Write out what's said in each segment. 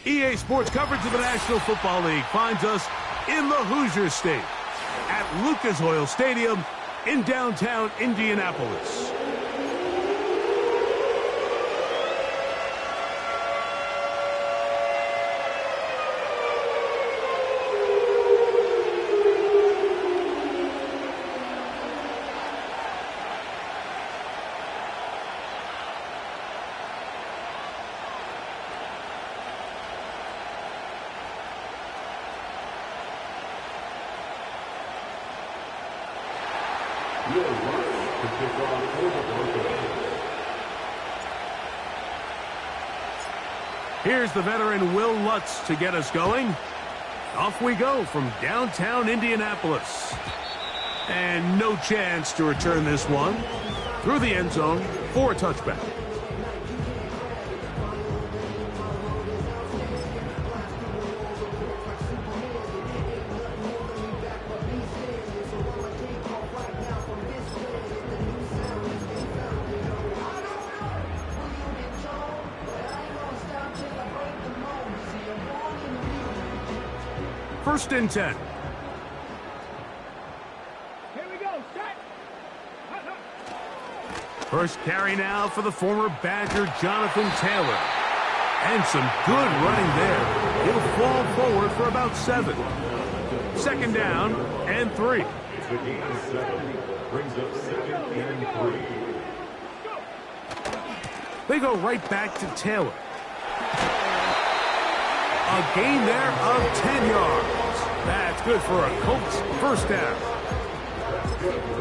EA Sports coverage of the National Football League finds us in the Hoosier State at Lucas Oil Stadium in downtown Indianapolis. Here's the veteran Will Lutz to get us going. Off we go from downtown Indianapolis. And no chance to return this one through the end zone for a touchback. First and 10. Here we go, set. First carry now for the former Badger Jonathan Taylor. And some good running there. He'll fall forward for about 7. Second down and 3. It's the game 7. Brings up 2nd and 3. They go right back to Taylor. A gain there of 10 yards. That's good for a Colts first down.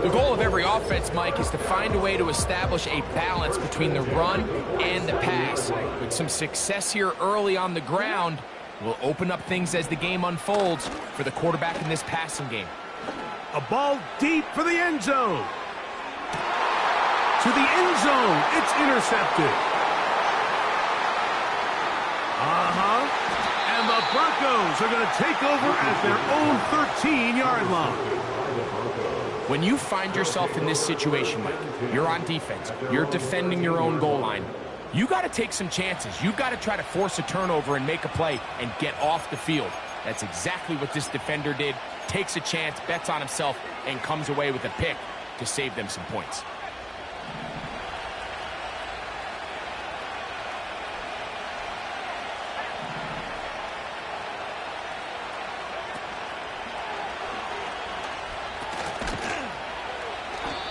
The goal of every offense, Mike, is to find a way to establish a balance between the run and the pass. With some success here early on the ground, will open up things as the game unfolds for the quarterback in this passing game. A ball deep for the end zone. To the end zone. It's intercepted. And the Broncos are going to take over at their own 13-yard line. When you find yourself in this situation, Mike, you're on defense, you're defending your own goal line, you got to take some chances. You got to try to force a turnover and make a play and get off the field. That's exactly what this defender did. Takes a chance, bets on himself, and comes away with a pick to save them some points.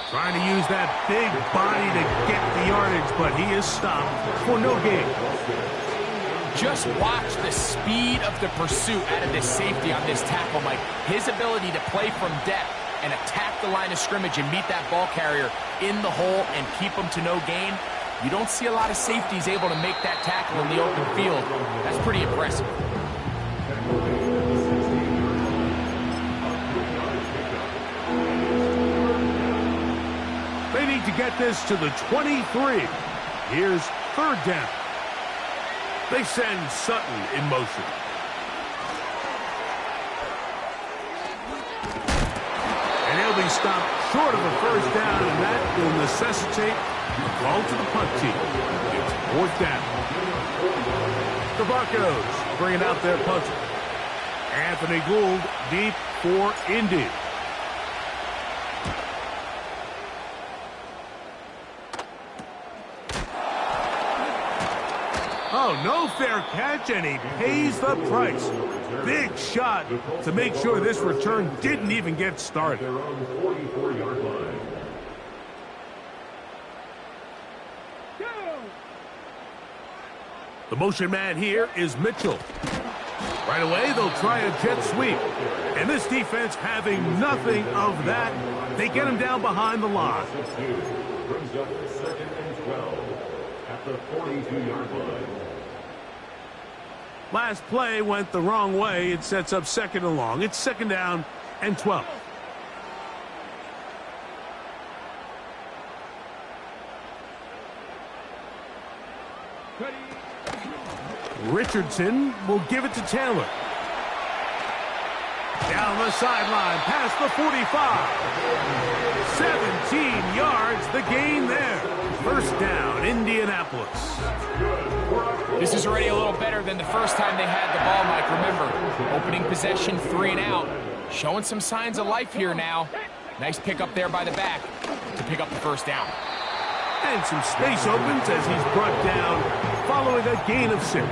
Trying to use that big body to get the yardage, but he is stopped for no gain. Just watch the speed of the pursuit out of this safety on this tackle, Mike. His ability to play from depth and attack the line of scrimmage and meet that ball carrier in the hole and keep him to no gain. You don't see a lot of safeties able to make that tackle in the open field. That's pretty impressive. They need to get this to the 23. Here's third down. They send Sutton in motion. And he'll be stopped short of a first down, and that will necessitate a ball to the punt team. It's fourth down. The Broncos bringing out their punter. Anthony Gould deep for Indy. Oh, no fair catch, and he pays the price. Big shot to make sure this return didn't even get started. Their own 44-yard line. The motion man here is Mitchell. Right away, they'll try a jet sweep. And this defense having nothing of that, they get him down behind the line. Brings up 2nd and 12 at the 42-yard line. Last play went the wrong way. It sets up 2nd and long. It's 2nd down and 12. Richardson will give it to Taylor. Down the sideline, past the 45. 17 yards, the gain there. 1st down, Indianapolis. This is already a little better than the first time they had the ball, Mike. Remember, opening possession, 3 and out. Showing some signs of life here now. Nice pick up there by the back to pick up the 1st down. And some space opens as he's brought down following a gain of 6.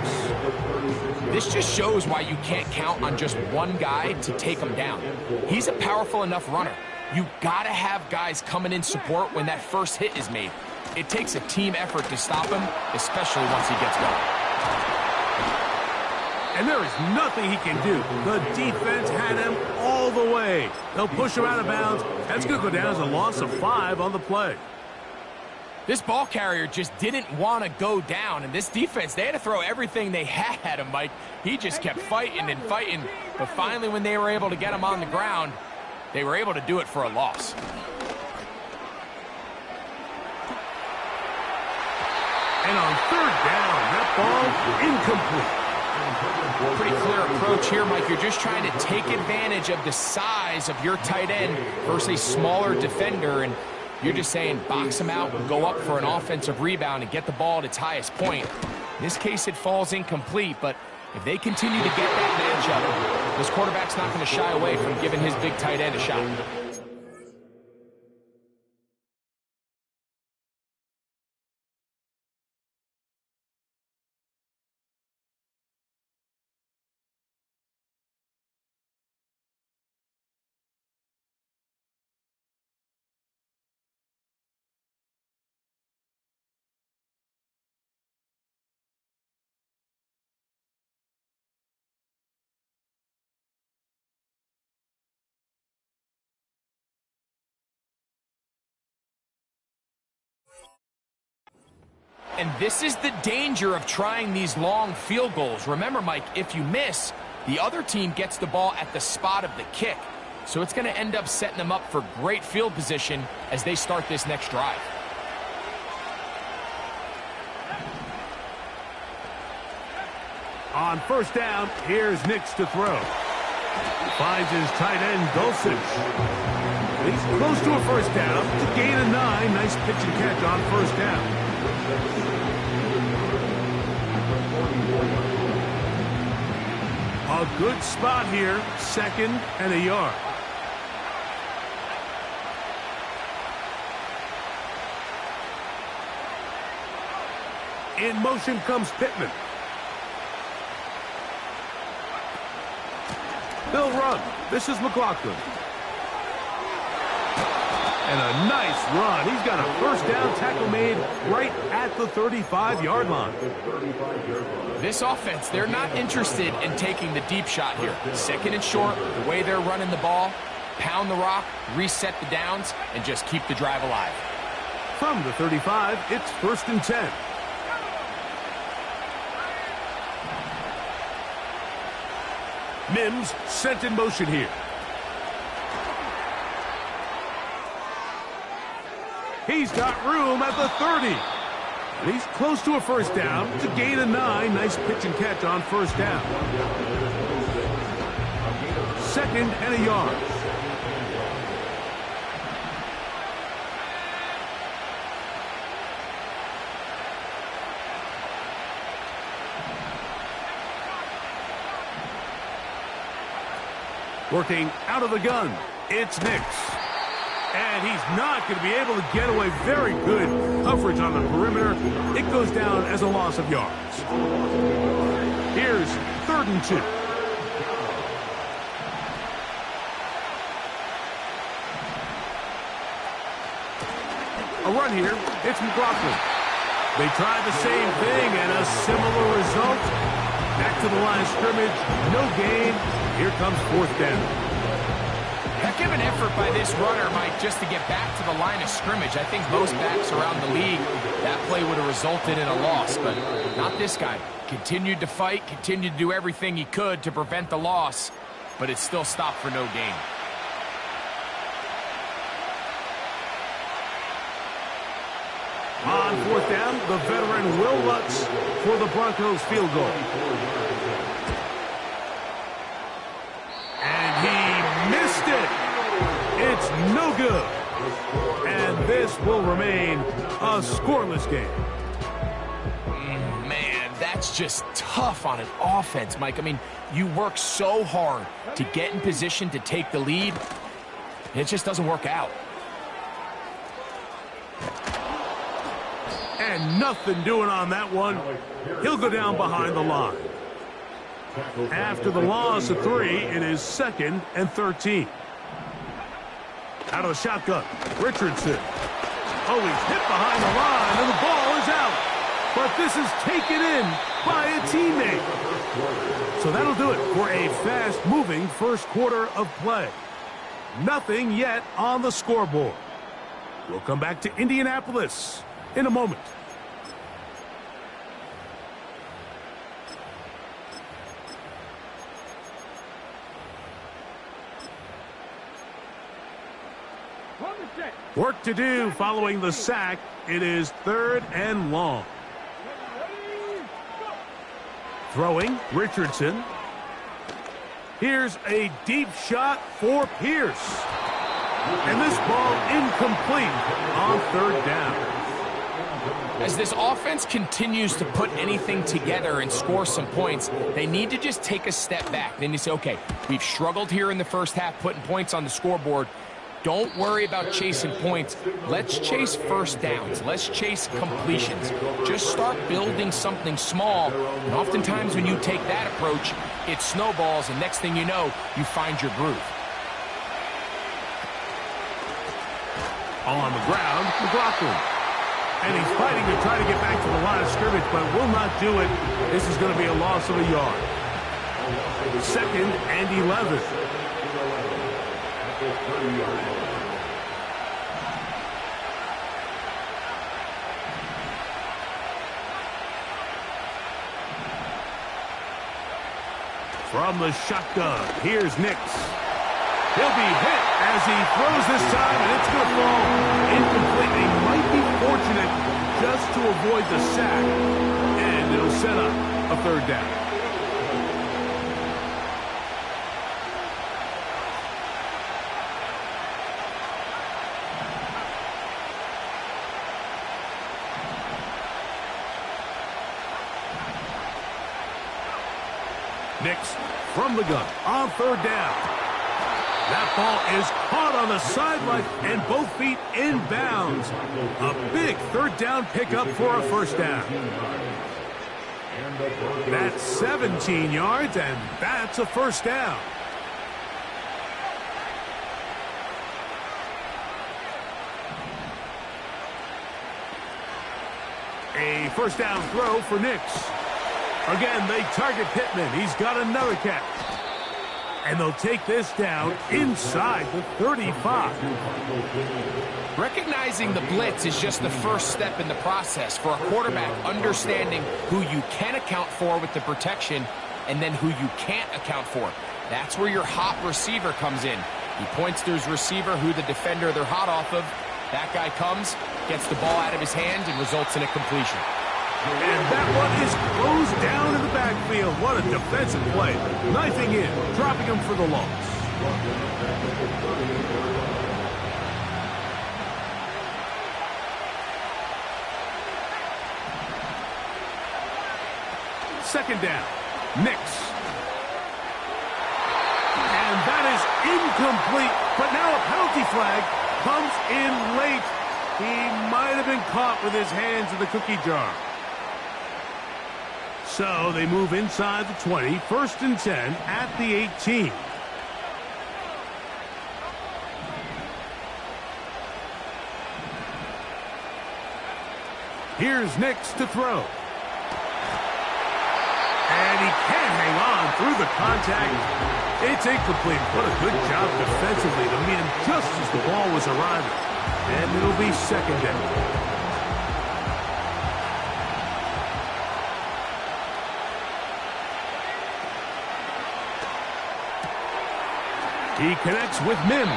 This just shows why you can't count on just one guy to take him down. He's a powerful enough runner. You gotta have guys coming in support when that first hit is made. It takes a team effort to stop him, especially once he gets going. And there is nothing he can do. The defense had him all the way. They'll push him out of bounds. That's going to go down as a loss of 5 on the play. This ball carrier just didn't want to go down, and this defense, they had to throw everything they had at him, Mike. He just kept fighting and fighting, but finally when they were able to get him on the ground, they were able to do it for a loss. And on 3rd down, that ball incomplete. Pretty clear approach here, Mike. You're just trying to take advantage of the size of your tight end versus a smaller defender, and you're just saying box him out and go up for an offensive rebound and get the ball at its highest point. In this case, it falls incomplete, but if they continue to get that matchup, this quarterback's not going to shy away from giving his big tight end a shot. And this is the danger of trying these long field goals. Remember, Mike, if you miss, the other team gets the ball at the spot of the kick. So it's going to end up setting them up for great field position as they start this next drive. On 1st down, here's Nix to throw. Finds his tight end, Dulcich. He's close to a 1st down to gain a 9. Nice pitch and catch on 1st down. A good spot here, 2nd and a yard. In motion comes Pittman. They'll run. This is McLaughlin. And a nice run. He's got a 1st down tackle made right at the 35-yard line. This offense, they're not interested in taking the deep shot here. 2nd and short, the way they're running the ball, pound the rock, reset the downs, and just keep the drive alive. From the 35, it's 1st and 10. Mims sent in motion here. He's got room at the 30. And he's close to a 1st down to gain a 9. Nice pitch and catch on 1st down. 2nd and a yard. Working out of the gun, it's Nix. And he's not going to be able to get away. Very good coverage on the perimeter. It goes down as a loss of yards. Here's 3rd and 2. A run here. It's McLaughlin. They try the same thing and a similar result. Back to the line of scrimmage. No gain. Here comes 4th down. Heck of an effort by this runner, Mike, just to get back to the line of scrimmage. I think most backs around the league, that play would have resulted in a loss, but not this guy. Continued to fight, continued to do everything he could to prevent the loss, but it still stopped for no gain. On 4th down, the veteran Will Lutz for the Broncos field goal. And he missed it. It's no good. And this will remain a scoreless game. Man, that's just tough on an offense, Mike. I mean, you work so hard to get in position to take the lead. It just doesn't work out. And nothing doing on that one. He'll go down behind the line. After the loss of 3, it is 2nd and 13. Out of the shotgun, Richardson. Oh, he's hit behind the line, and the ball is out. But this is taken in by a teammate. So that'll do it for a fast-moving first quarter of play. Nothing yet on the scoreboard. We'll come back to Indianapolis in a moment. Work to do following the sack. It is 3rd and long. Throwing, Richardson. Here's a deep shot for Pierce. And this ball incomplete on 3rd down. As this offense continues to put anything together and score some points, they need to just take a step back. Then you say, okay, we've struggled here in the first half putting points on the scoreboard. Don't worry about chasing points. Let's chase first downs. Let's chase completions. Just start building something small. And oftentimes when you take that approach, it snowballs, and next thing you know, you find your groove. On the ground, McLaughlin. And he's fighting to try to get back to the line of scrimmage, but will not do it. This is going to be a loss of a yard. 2nd and 11. From the shotgun, here's Nix. He'll be hit as he throws this time, and it's going to fall incomplete. He might be fortunate just to avoid the sack, and it'll set up a 3rd down. Nix from the gun on 3rd down. That ball is caught on the sideline and both feet in bounds. A big 3rd down pickup for a 1st down. That's 17 yards, and that's a 1st down. A 1st down throw for Nix. Again, they target Pittman. He's got another catch. And they'll take this down inside the 35. Recognizing the blitz is just the first step in the process for a quarterback, understanding who you can account for with the protection and then who you can't account for. That's where your hot receiver comes in. He points to his receiver, who the defender they're hot off of. That guy comes, gets the ball out of his hand, and results in a completion. And that one is closed down in the backfield. What a defensive play. Knifing in, dropping him for the loss. Second down, Nix. And that is incomplete, but now a penalty flag comes in late. He might have been caught with his hands in the cookie jar. So they move inside the 20, 1st and 10 at the 18. Here's Nix to throw. And he can't hang on through the contact. It's incomplete. What a good job defensively to meet him just as the ball was arriving. And it'll be 2nd down. He connects with Mims.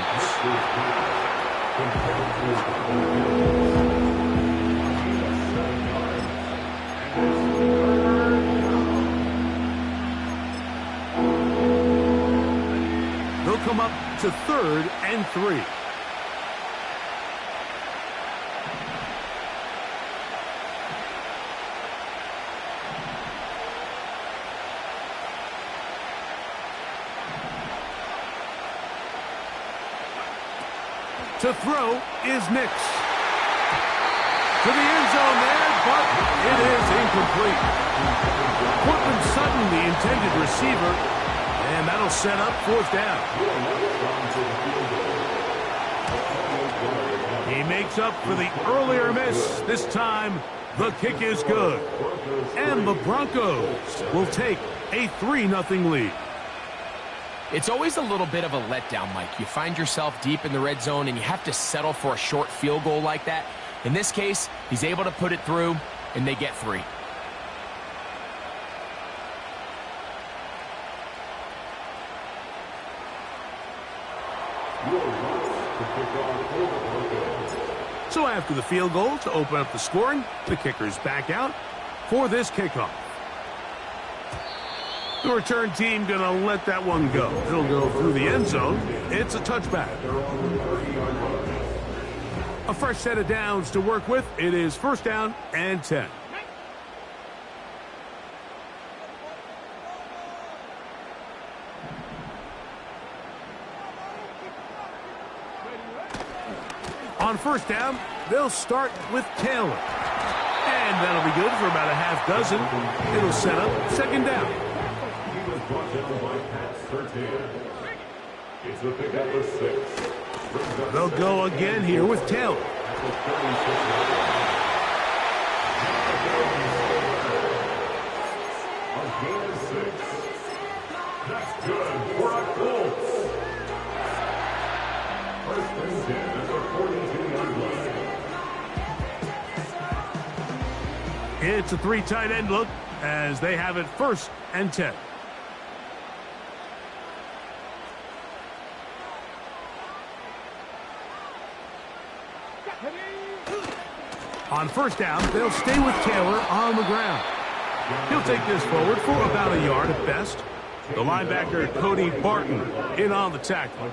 They'll come up to 3rd and 3. To throw is Nix. To the end zone there, but it is incomplete. Portland Sutton, the intended receiver, and that'll set up 4th down. He makes up for the earlier miss. This time, the kick is good. And the Broncos will take a 3-0 lead. It's always a little bit of a letdown, Mike. You find yourself deep in the red zone and you have to settle for a short field goal like that. In this case, he's able to put it through, and they get 3. So after the field goal to open up the scoring, the kicker's back out for this kickoff. The return team going to let that one go. It'll go through the end zone. It's a touchback. A fresh set of downs to work with. It is 1st down and 10. On 1st down, they'll start with Taylor. And that'll be good for about a half dozen. It'll set up 2nd down. Brought down by Pat Surtain. It's a pick up of 6. They'll go again here with Taylor. A gain of 6. That's good for a Colts. 1st and 10 at the 42-yard line. It's a 3 tight end look as they have it 1st and 10. On 1st down, they'll stay with Taylor on the ground. He'll take this forward for about a yard at best. The linebacker, Cody Barton, in on the tackle.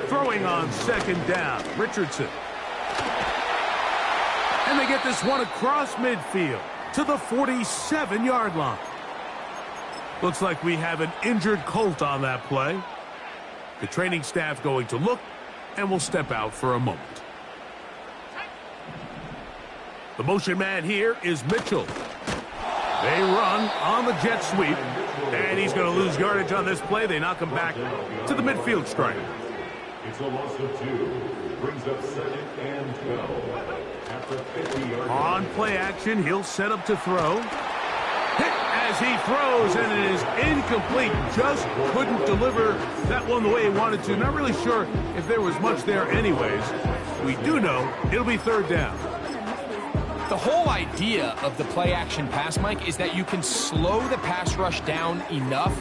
Throwing on 2nd down, Richardson. And they get this one across midfield to the 47-yard line. Looks like we have an injured Colt on that play. The training staff going to look and will step out for a moment. The motion man here is Mitchell. They run on the jet sweep, and he's going to lose yardage on this play. They knock him back to the midfield stripe. It's a loss of 2. Brings up 2nd and 12. After 50 yards. On play action, he'll set up to throw. Hit as he throws, and it is incomplete. Just couldn't deliver that one the way he wanted to. Not really sure if there was much there anyways. We do know it'll be 3rd down. The whole idea of the play-action pass, Mike, is that you can slow the pass rush down enough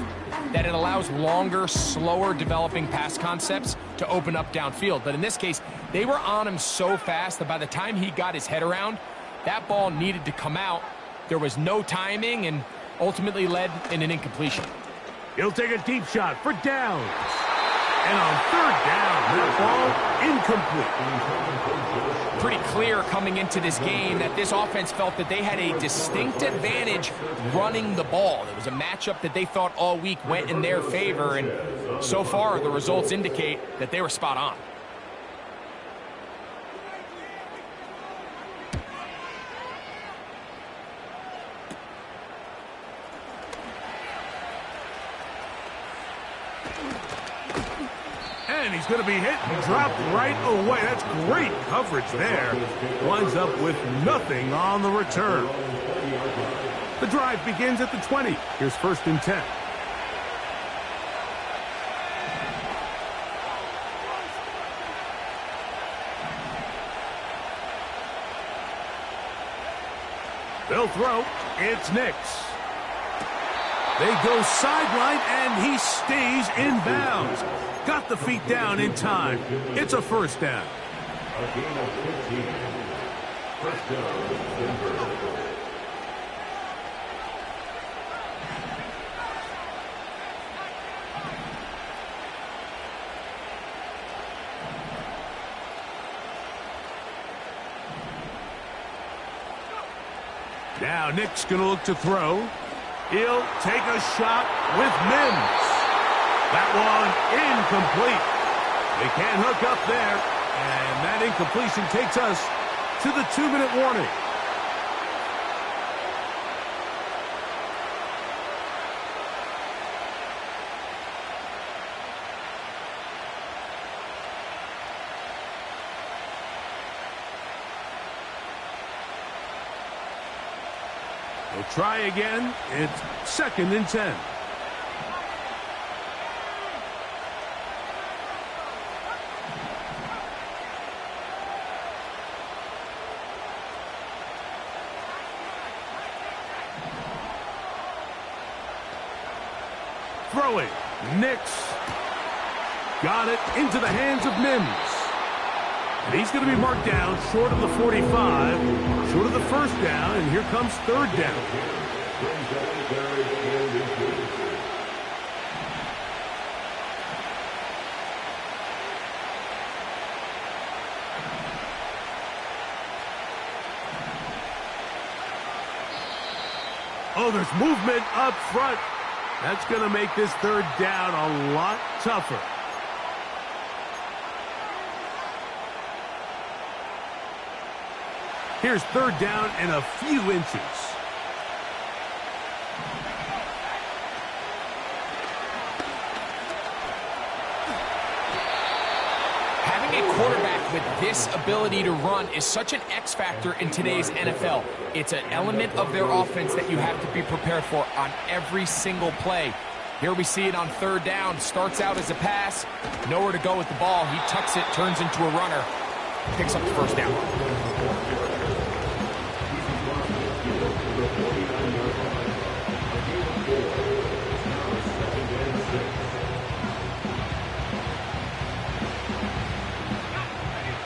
that it allows longer, slower developing pass concepts to open up downfield. But in this case, they were on him so fast that by the time he got his head around, that ball needed to come out. There was no timing and ultimately led in an incompletion. He'll take a deep shot for downs. And on 3rd down, that ball incomplete. Pretty clear coming into this game that this offense felt that they had a distinct advantage running the ball. It was a matchup that they thought all week went in their favor, and so far the results indicate that they were spot on. And he's going to be hit and dropped right away. That's great coverage there. Winds up with nothing on the return. The drive begins at the 20. Here's 1st and 10. They'll throw. It's Nix. They go sideline, and he stays in bounds. Got the feet down in time. It's a 1st down. A gain of 15. 1st down, Denver. Now Nick's going to look to throw. He'll take a shot with Mims. That one incomplete. They can't hook up there. And that incompletion takes us to the 2-minute warning. They'll try again. It's 2nd and 10. Throwing. Nix. Got it into the hands of Mims. And he's going to be marked down short of the 45, short of the 1st down, and here comes 3rd down. Oh, there's movement up front. That's going to make this 3rd down a lot tougher. Here's 3rd down and a few inches. Having a quarterback with this ability to run is such an X factor in today's NFL. It's an element of their offense that you have to be prepared for on every single play. Here we see it on 3rd down. Starts out as a pass. Nowhere to go with the ball. He tucks it, turns into a runner. Picks up the 1st down.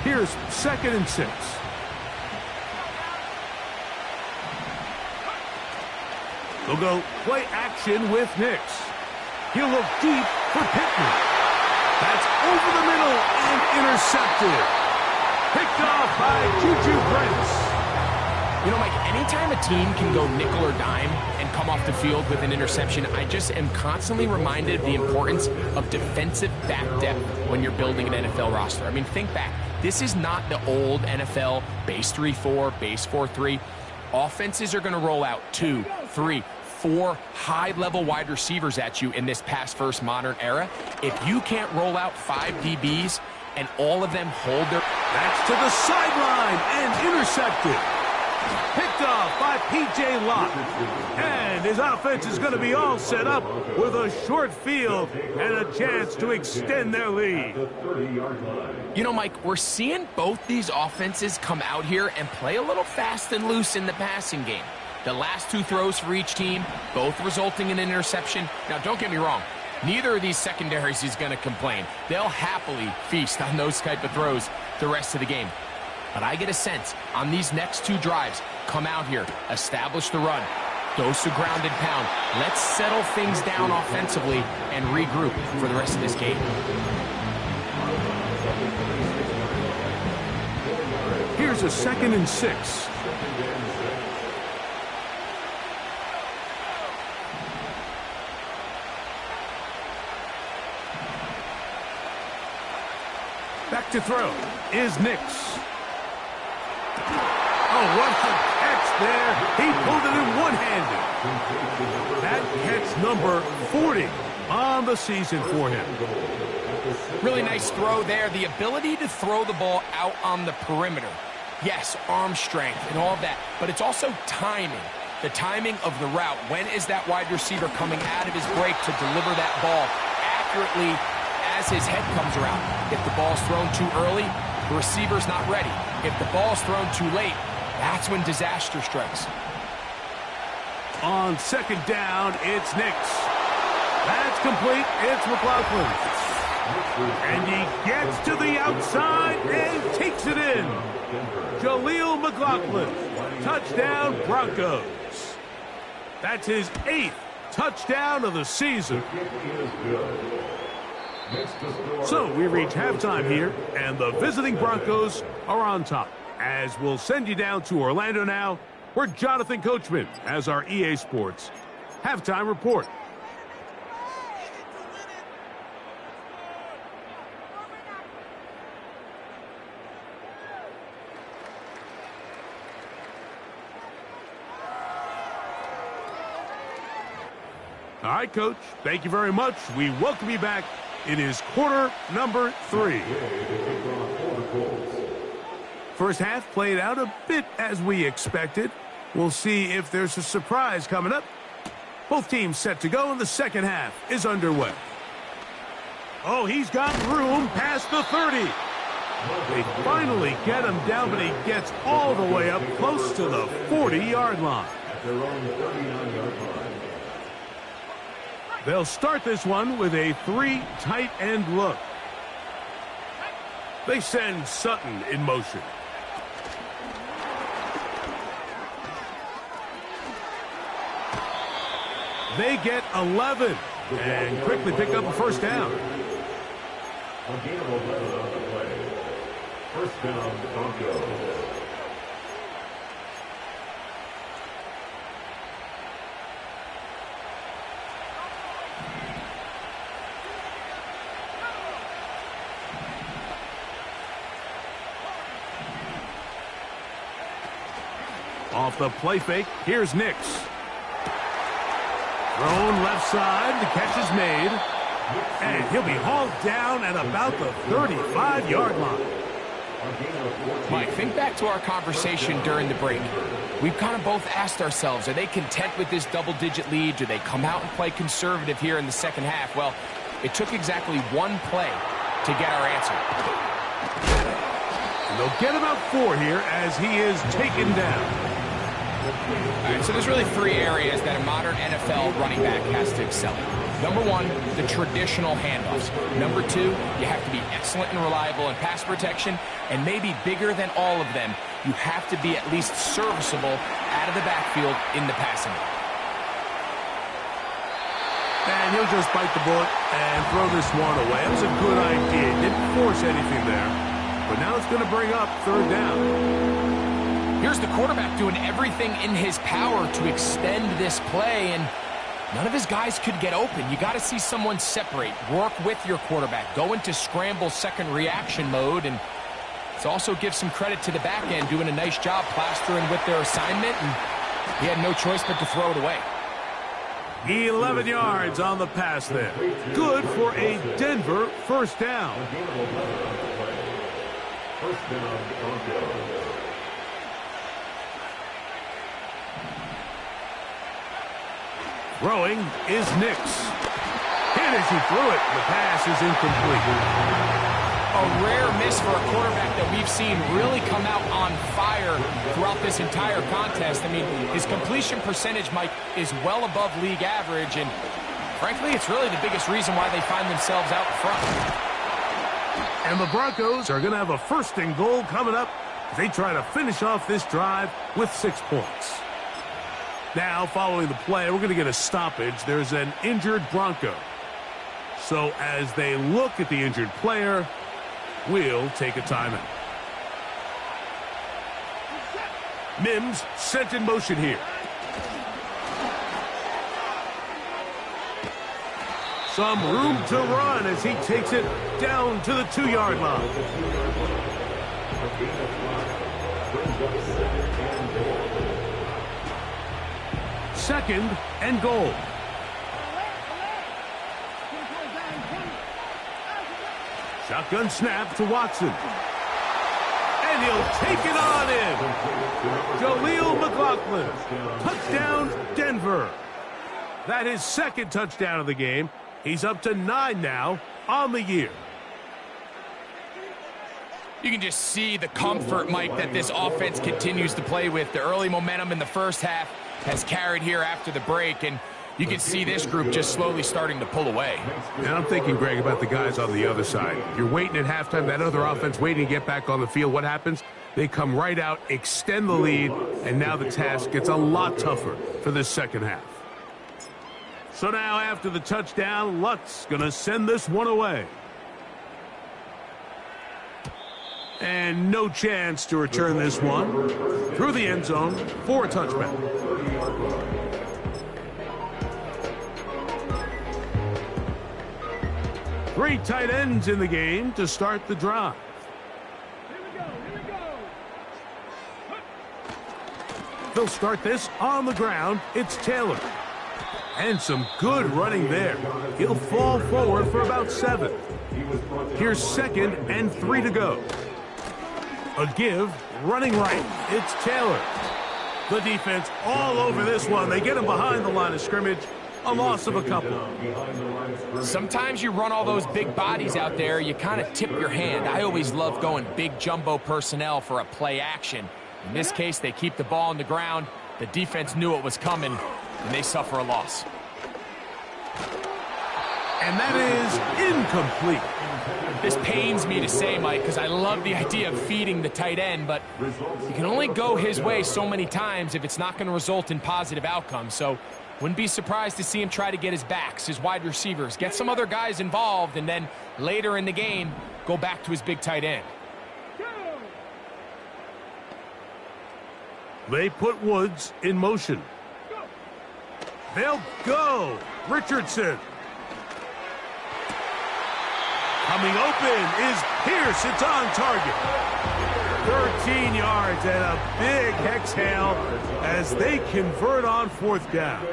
Here's 2nd and 6. They'll go play action with Nix. He'll look deep for Pittman. That's over the middle and intercepted. Picked off by Juju Brents. You know, Mike, anytime a team can go nickel or dime and come off the field with an interception, I just am constantly reminded of the importance of defensive back depth when you're building an NFL roster. I mean, think back. This is not the old NFL base 3-4, base 4-3. Offenses are going to roll out 2, 3, 4 high-level wide receivers at you in this pass-first modern era. If you can't roll out 5 DBs and all of them hold their... That's to the sideline and intercepted. Picked off by P.J. Locke. And his offense is going to be all set up with a short field and a chance to extend their lead. You know, Mike, we're seeing both these offenses come out here and play a little fast and loose in the passing game. The last 2 throws for each team, both resulting in an interception. Now, don't get me wrong. Neither of these secondaries is going to complain. They'll happily feast on those type of throws the rest of the game. But I get a sense on these next 2 drives, come out here, establish the run, dose of ground and pound. Let's settle things down offensively and regroup for the rest of this game. Here's a 2nd and 6. Back to throw is Nix. Oh, what a catch there. He pulled it in one-handed. That catch number 40 on the season for him. Really nice throw there. The ability to throw the ball out on the perimeter. Yes, arm strength and all of that, but it's also timing. The timing of the route. When is that wide receiver coming out of his break to deliver that ball accurately as his head comes around? If the ball's thrown too early, the receiver's not ready. If the ball's thrown too late, that's when disaster strikes. On second down, it's Nix. That's complete. It's McLaughlin. And he gets to the outside and takes it in. Jaleel McLaughlin. Touchdown, Broncos. That's his 8th touchdown of the season. So we reach halftime here, and the visiting Broncos are on top. As we'll send you down to Orlando now, where Jonathan Coachman has our EA Sports halftime report. All right, Coach, thank you very much. We welcome you back. It is quarter number 3. First half played out a bit as we expected. We'll see if there's a surprise coming up. Both teams set to go, and the second half is underway. Oh, he's got room past the 30. They finally get him down, but he gets all the way up close to the 40-yard line. At their own 39-yard line. They'll start this one with a 3 tight end look. They send Sutton in motion. They get 11 and quickly pick up a first down. A gain of 11 on the play. First down, Broncos. Off the play fake, here's Nix. Thrown left side, the catch is made. And he'll be hauled down at about the 35-yard line. Mike, think back to our conversation during the break. We've kind of both asked ourselves, are they content with this double-digit lead? Do they come out and play conservative here in the second half? Well, it took exactly one play to get our answer. And they'll get about 4 here as he is taken down. All right, so there's really 3 areas that a modern NFL running back has to excel in. Number 1, the traditional handoffs. Number 2, you have to be excellent and reliable in pass protection. And maybe bigger than all of them, you have to be at least serviceable out of the backfield in the passing game. And he'll just bite the bullet and throw this one away. It was a good idea. Didn't force anything there. But now it's going to bring up 3rd down. Here's the quarterback doing everything in his power to extend this play, and none of his guys could get open. You got to see someone separate, work with your quarterback, go into scramble second reaction mode, and it also gives some credit to the back end doing a nice job plastering with their assignment, and he had no choice but to throw it away. 11 yards on the pass there. Good for a Denver first down. First down, Broncos. Throwing is Nix. Hit as he threw it. The pass is incomplete. A rare miss for a quarterback that we've seen really come out on fire throughout this entire contest. I mean, his completion percentage, Mike, is well above league average, and frankly, it's really the biggest reason why they find themselves out front. And the Broncos are going to have a 1st and goal coming up as they try to finish off this drive with 6 points. Now, following the play, we're going to get a stoppage. There's an injured Bronco. So as they look at the injured player, we'll take a timeout. Mims sent in motion here. Some room to run as he takes it down to the 2-yard line. 2nd and goal. Shotgun snap to Watson. And he'll take it on in. Jaleel McLaughlin. Touchdown, Denver. That is second touchdown of the game. He's up to 9 now on the year. You can just see the comfort, Mike, that this offense continues to play with. The early momentum in the first half has carried here after the break, and you can see this group just slowly starting to pull away. And I'm thinking, Greg, about the guys on the other side. You're waiting at halftime, that other offense waiting to get back on the field. What happens? They come right out, extend the lead, and now the task gets a lot tougher for this second half. So now after the touchdown, Lutz going to send this one away. And no chance to return this one through the end zone for a touchback. Three tight ends in the game to start the drive. Here we go. They'll start this on the ground. It's Taylor. And some good running there. He'll fall forward for about 7. Here's 2nd and 3 to go. A give, running right. It's Taylor. The defense all over this one. They get him behind the line of scrimmage. A loss of a couple. Sometimes you run all those big bodies out there, you kind of tip your hand. I always love going big jumbo personnel for a play action. In this case, they keep the ball on the ground. The defense knew it was coming, and they suffer a loss. And that is incomplete. This pains me to say, Mike, because I love the idea of feeding the tight end, but you can only go his way so many times if it's not going to result in positive outcomes. So wouldn't be surprised to see him try to get his backs, his wide receivers, get some other guys involved, and then later in the game, go back to his big tight end. They put Woods in motion. They'll go. Richardson. Coming open is Pierce. It's on target. 13 yards and a big exhale as they convert on 4th down.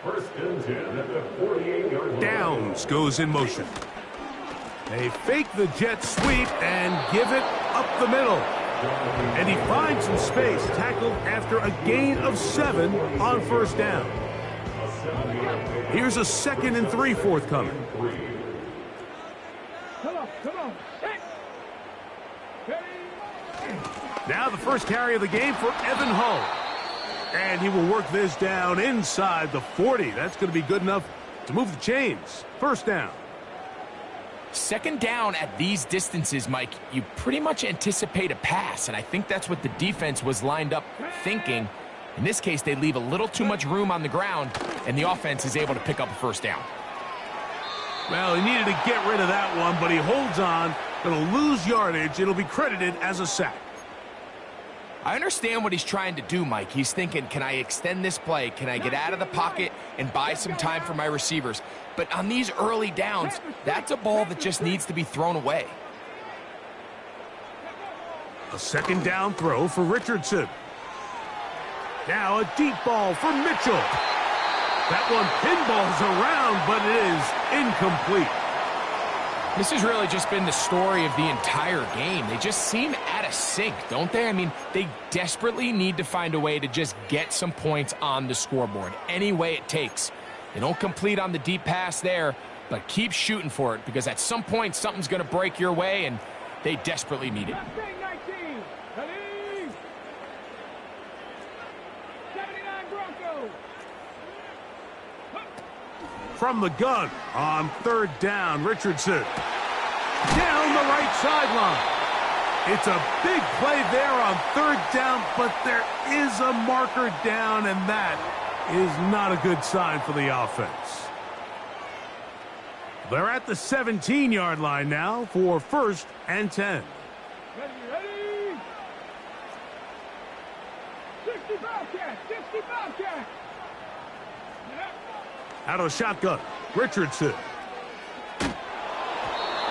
First and 10 at the 48-yard line. Downs goes in motion. They fake the jet sweep and give it up the middle. And he finds some space, tackled after a gain of 7 on 1st down. Here's a 2nd and 3 forthcoming. Come on. Now the first carry of the game for Evan Hull. And he will work this down inside the 40. That's going to be good enough to move the chains. 1st down. 2nd down at these distances, Mike, you pretty much anticipate a pass, and I think that's what the defense was lined up thinking. In this case, they leave a little too much room on the ground, and the offense is able to pick up a 1st down. Well, he needed to get rid of that one, but he holds on. Going to lose yardage. It'll be credited as a sack. I understand what he's trying to do, Mike. He's thinking, can I extend this play? Can I get out of the pocket and buy some time for my receivers? But on these early downs, that's a ball that just needs to be thrown away. A 2nd down throw for Richardson. Now a deep ball for Mitchell. That one pinballs around, but it is incomplete. This has really just been the story of the entire game. They just seem out of sync, don't they? I mean, they desperately need to find a way to just get some points on the scoreboard, any way it takes. They don't complete on the deep pass there, but keep shooting for it, because at some point, something's going to break your way, and they desperately need it. 79 Broncos. From the gun on 3rd down, Richardson. Down the right sideline. It's a big play there on 3rd down, but there is a marker down, and that is not a good sign for the offense. They're at the 17-yard line now for 1st and 10. Ready? 60 Bobcat. Out of the shotgun, Richardson.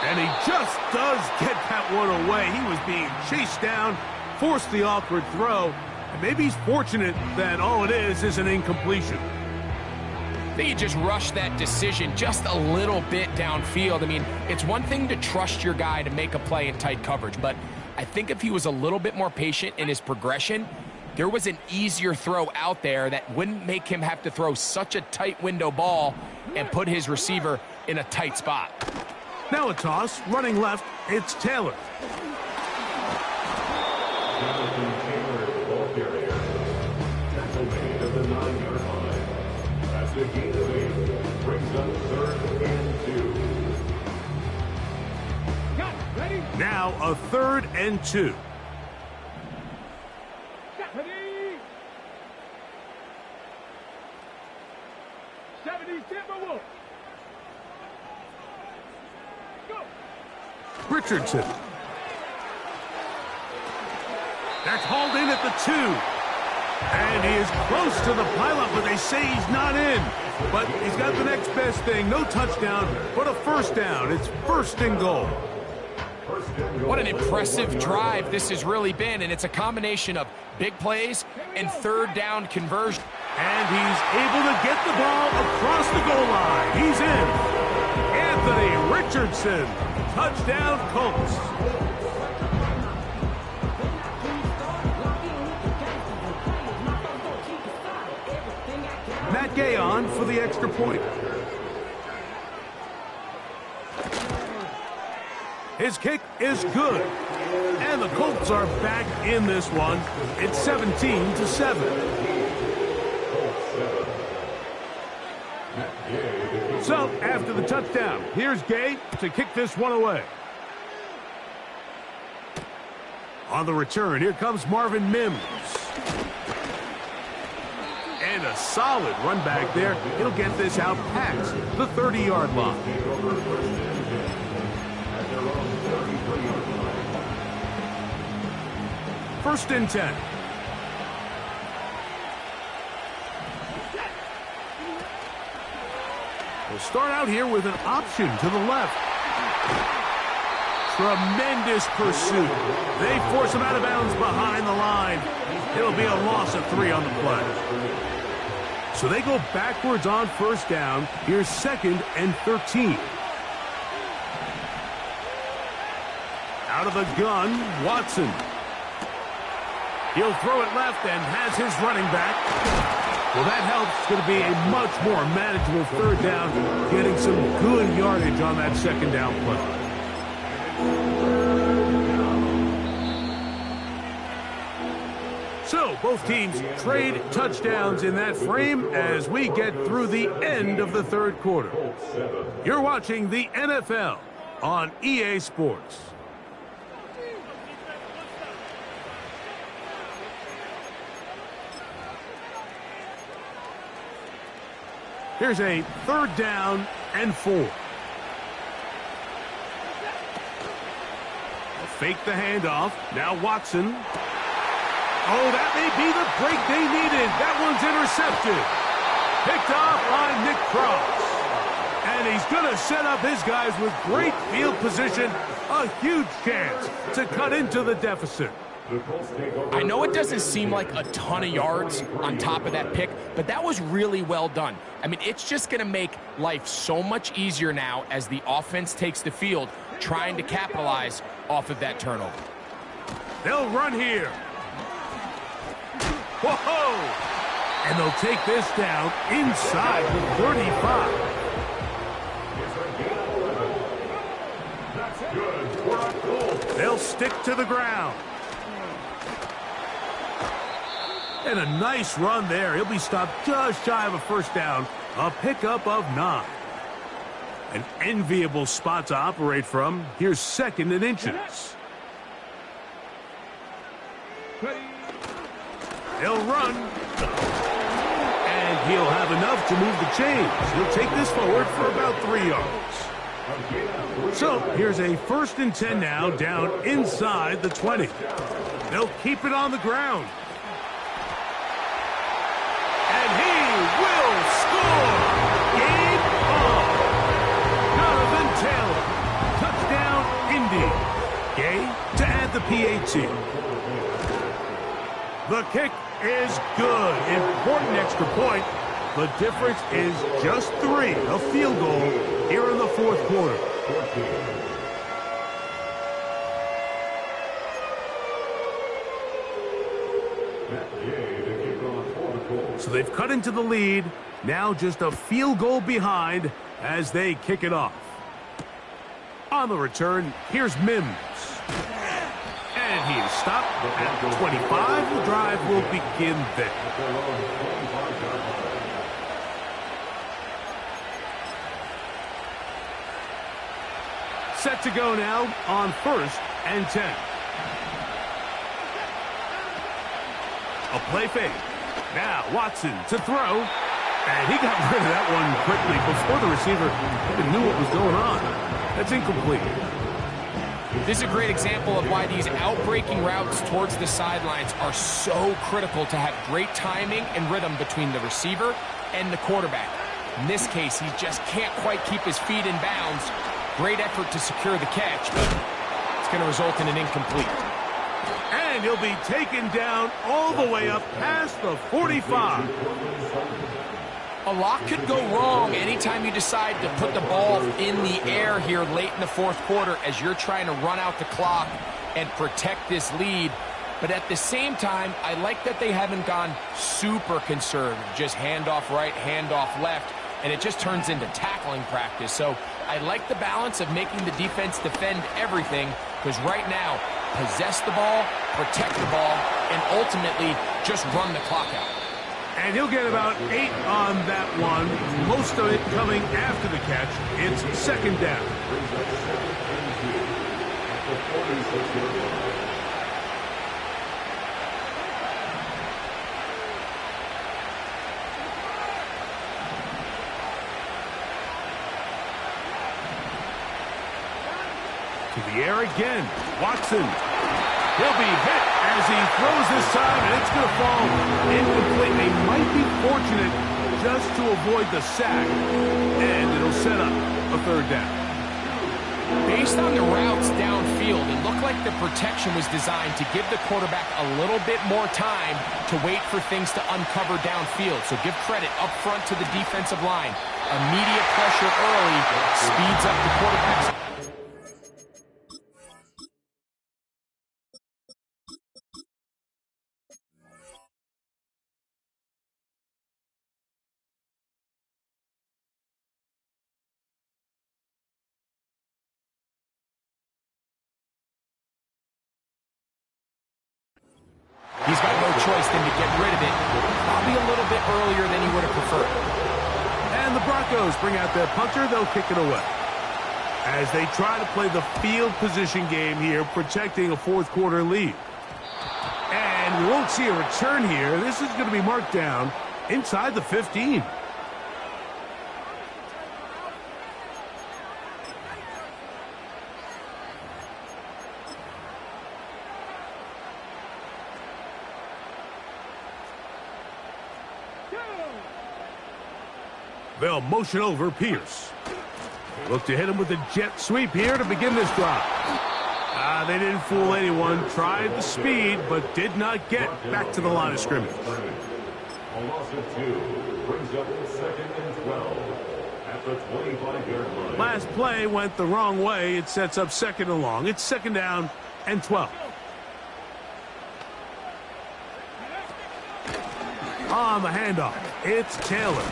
And he just does get that one away. He was being chased down, forced the awkward throw, and maybe he's fortunate that all it is an incompletion. think he just rushed that decision just a little bit downfield. I mean, it's one thing to trust your guy to make a play in tight coverage, but I think if he was a little bit more patient in his progression, there was an easier throw out there that wouldn't make him have to throw such a tight window ball and put his receiver in a tight spot. Now a toss, running left, it's Taylor. Jonathan Taylor, the ball carrier. Tackle made at the 9-yard line. That's a gain of 8. Brings up 3rd and 2. Got it. Ready? Now a 3rd and 2. Ready? 70 Timberwolves. Go. Richardson. That's hauled in at the 2. And he is close to the pileup, but they say he's not in. But he's got the next best thing. No touchdown, but a first down. It's 1st and goal. What an impressive drive this has really been, and it's a combination of big plays and 3rd down conversion. And he's able to get the ball across the goal line. He's in. Anthony Richardson. Touchdown, Colts. Matt Gay on for the extra point. His kick is good. And the Colts are back in this one. It's 17-7. So, after the touchdown, here's Gay to kick this one away. On the return, here comes Marvin Mims. And a solid run back there. He'll get this out past the 30-yard line. First and 10. We'll start out here with an option to the left. Tremendous pursuit. They force him out of bounds behind the line. It'll be a loss of 3 on the play. So they go backwards on first down. Here's 2nd and 13. Out of the gun, Watson. He'll throw it left and has his running back. Well, that helps. It's going to be a much more manageable 3rd down, getting some good yardage on that 2nd down play. So, both teams trade touchdowns in that frame as we get through the end of the 3rd quarter. You're watching the NFL on EA Sports. Here's a 3rd down and 4. They'll fake the handoff. Now Watson. Oh, that may be the break they needed. That one's intercepted. Picked off by Nick Cross. And he's going to set up his guys with great field position. A huge chance to cut into the deficit. I know it doesn't seem like a ton of yards on top of that pick, but that was really well done. I mean, it's just going to make life so much easier now as the offense takes the field, trying to capitalize off of that turnover. They'll run here. Whoa! And they'll take this down inside the 35. That's good. We're on goal. They'll stick to the ground. And a nice run there. He'll be stopped just shy of a first down. A pickup of 9. An enviable spot to operate from. Here's 2nd and inches. He'll run. And he'll have enough to move the chains. He'll take this forward for about 3 yards. So here's a 1st and 10 now, down inside the 20. They'll keep it on the ground. And he will score! Game on! Jonathan Taylor. Touchdown, Indy. Gay to add the PAT. The kick is good. Important extra point. The difference is just 3, a field goal here in the fourth quarter. So they've cut into the lead. Now just a field goal behind as they kick it off. On the return, here's Mims. And he is stopped at 25. The drive will begin there. Set to go now on 1st and 10. A play fake. Now Watson to throw. And he got rid of that one quickly before the receiver even knew what was going on. That's incomplete. This is a great example of why these out-breaking routes towards the sidelines are so critical to have great timing and rhythm between the receiver and the quarterback. In this case, he just can't quite keep his feet in bounds. Great effort to secure the catch, but it's going to result in an incomplete. And he'll be taken down all the way up past the 45. A lot could go wrong anytime you decide to put the ball in the air here late in the fourth quarter as you're trying to run out the clock and protect this lead. But at the same time, I like that they haven't gone super conservative, just handoff right, handoff left, and it just turns into tackling practice. So I like the balance of making the defense defend everything, because right now, possess the ball, protect the ball, and ultimately just run the clock out. And he'll get about 8 on that one, most of it coming after the catch. It's second down. To the air again. Watson. He'll be hit as he throws this time, and it's going to fall incomplete. They might be fortunate just to avoid the sack, and it'll set up a third down. Based on the routes downfield, it looked like the protection was designed to give the quarterback a little bit more time to wait for things to uncover downfield. So give credit up front to the defensive line. Immediate pressure early speeds up the quarterback's. He's got no choice than to get rid of it, probably a little bit earlier than he would have preferred. And the Broncos bring out their punter. They'll kick it away as they try to play the field position game here, protecting a fourth quarter lead. And we won't see a return here. This is going to be marked down inside the 15. They'll motion over Pierce. Look to hit him with a jet sweep here to begin this drive. They didn't fool anyone. Tried the speed, but did not get back to the line of scrimmage. A loss of 2 brings up 2nd and 12 at the 25-yard line. Last play went the wrong way. It sets up 2nd and long. It's 2nd down and 12. On the handoff, it's Taylor.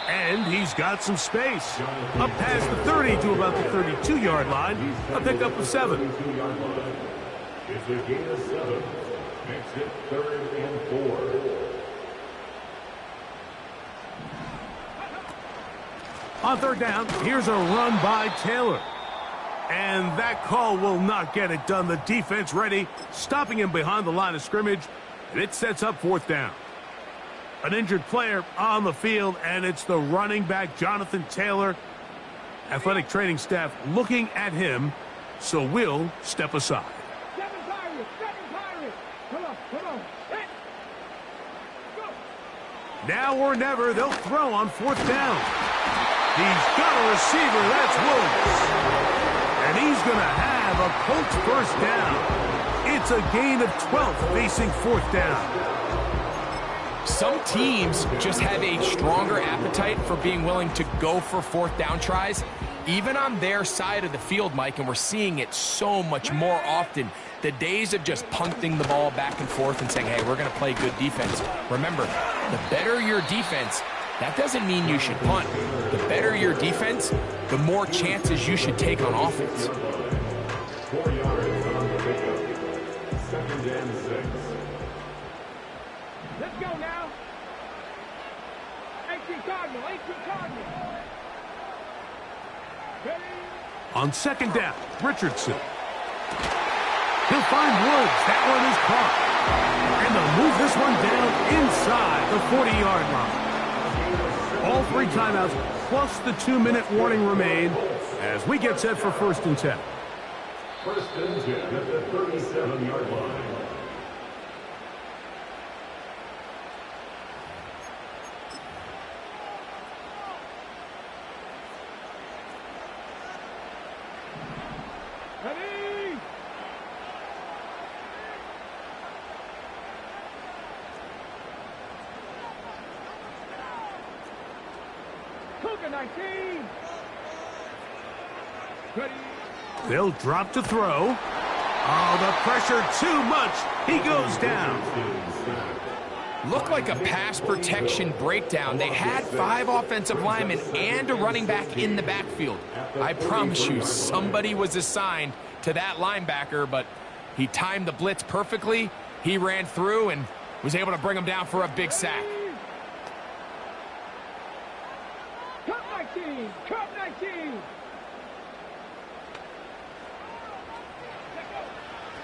And he's got some space. Up past the 30 to about the 32-yard line. A pickup of 7. It's a gain of 7. Makes it 3rd and 4. On 3rd down, here's a run by Taylor. And that call will not get it done. The defense ready, stopping him behind the line of scrimmage. And it sets up 4th down. An injured player on the field, and it's the running back, Jonathan Taylor. Athletic training staff looking at him, so we'll step aside. Second Pirate. Come on. Hit. Go. Now or never, they'll throw on 4th down. He's got a receiver, that's Woods. And he's going to have a Colts first down. It's a gain of 12 facing 4th down. Some teams just have a stronger appetite for being willing to go for fourth down tries, even on their side of the field, Mike, and we're seeing it so much more often. The days of just punting the ball back and forth and saying, hey, we're going to play good defense. Remember, the better your defense, that doesn't mean you should punt. The better your defense, the more chances you should take on offense. 4 yards on the pickup. 2nd and 6. Let's go now. 18 Cardinal, 18 Cardinal. Ready? On 2nd down, Richardson. He'll find Woods. That one is caught. And they'll move this one down inside the 40-yard line. All 3 timeouts plus the 2-minute warning remain as we get set for 1st and 10. 1st and 10 at the 37-yard line. Ready? Cougar 19. Ready? They'll drop to throw. Oh, the pressure too much. He goes down. Looked like a pass protection breakdown. They had 5 offensive linemen and a running back in the backfield. I promise you, somebody was assigned to that linebacker, but he timed the blitz perfectly. He ran through and was able to bring him down for a big sack. Cup 19. Cup 19.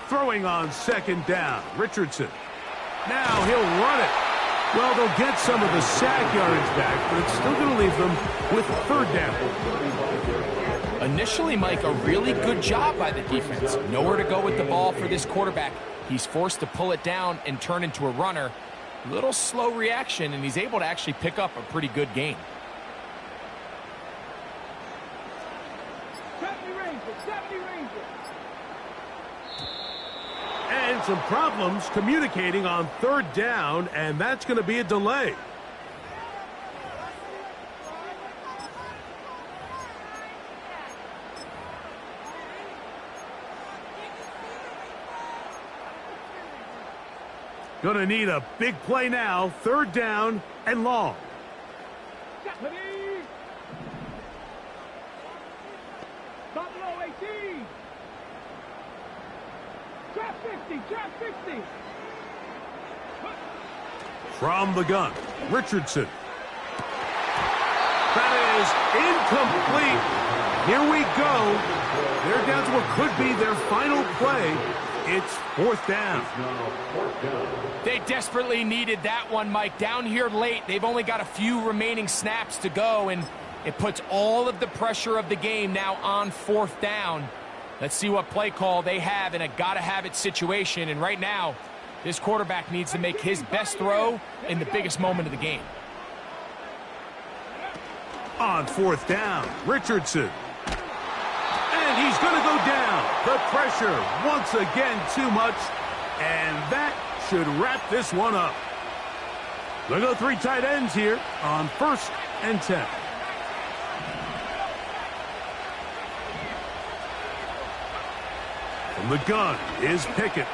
Throwing on 2nd down, Richardson. Now he'll run it. Well, they'll get some of the sack yardage back, but it's still going to leave them with 3rd down. Initially, Mike, a really good job by the defense. Nowhere to go with the ball for this quarterback. He's forced to pull it down and turn into a runner. Little slow reaction, and he's able to actually pick up a pretty good gain. 70 Rangers. 70 Rangers. And some problems communicating on 3rd down, and that's going to be a delay. Going to need a big play now. 3rd down and long. Ready? Buffalo 18. Trap 50. Trap 50. From the gun, Richardson. That is incomplete. Here we go. They're down to what could be their final play. It's 4th down. They desperately needed that one, Mike. Down here late, they've only got a few remaining snaps to go, and it puts all of the pressure of the game now on 4th down. Let's see what play call they have in a gotta-have-it situation, and right now, this quarterback needs to make his best throw in the biggest moment of the game. On 4th down, Richardson. And he's going to go down. The pressure, once again, too much. And that should wrap this one up. They'll go 3 tight ends here on 1st and 10. From the gun is Pickett.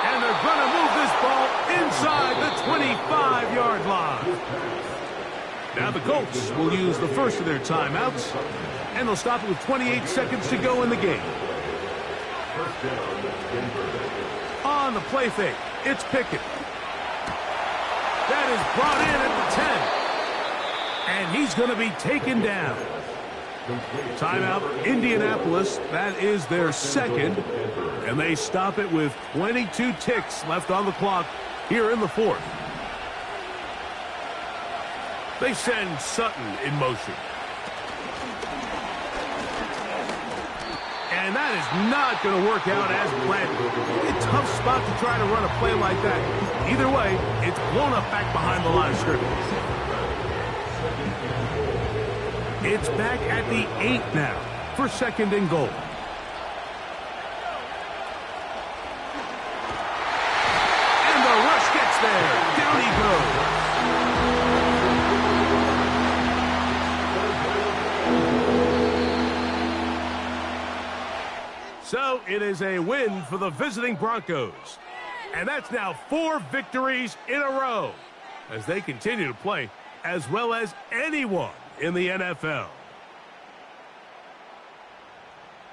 And they're going to move this ball inside the 25-yard line. Now the Colts will use the first of their timeouts, and they'll stop it with 28 seconds to go in the game. On the play fake, it's Pickett. That is brought in at the 10. And he's going to be taken down. Timeout, Indianapolis. That is their 2nd. And they stop it with 22 ticks left on the clock here in the 4th. They send Sutton in motion. And that is not going to work out as planned. A tough spot to try to run a play like that. Either way, it's blown up back behind the line of scrimmage. It's back at the 8 now for 2nd and goal. And the rush gets there. Down he goes. So it is a win for the visiting Broncos. And that's now 4 victories in a row as they continue to play as well as anyone in the NFL.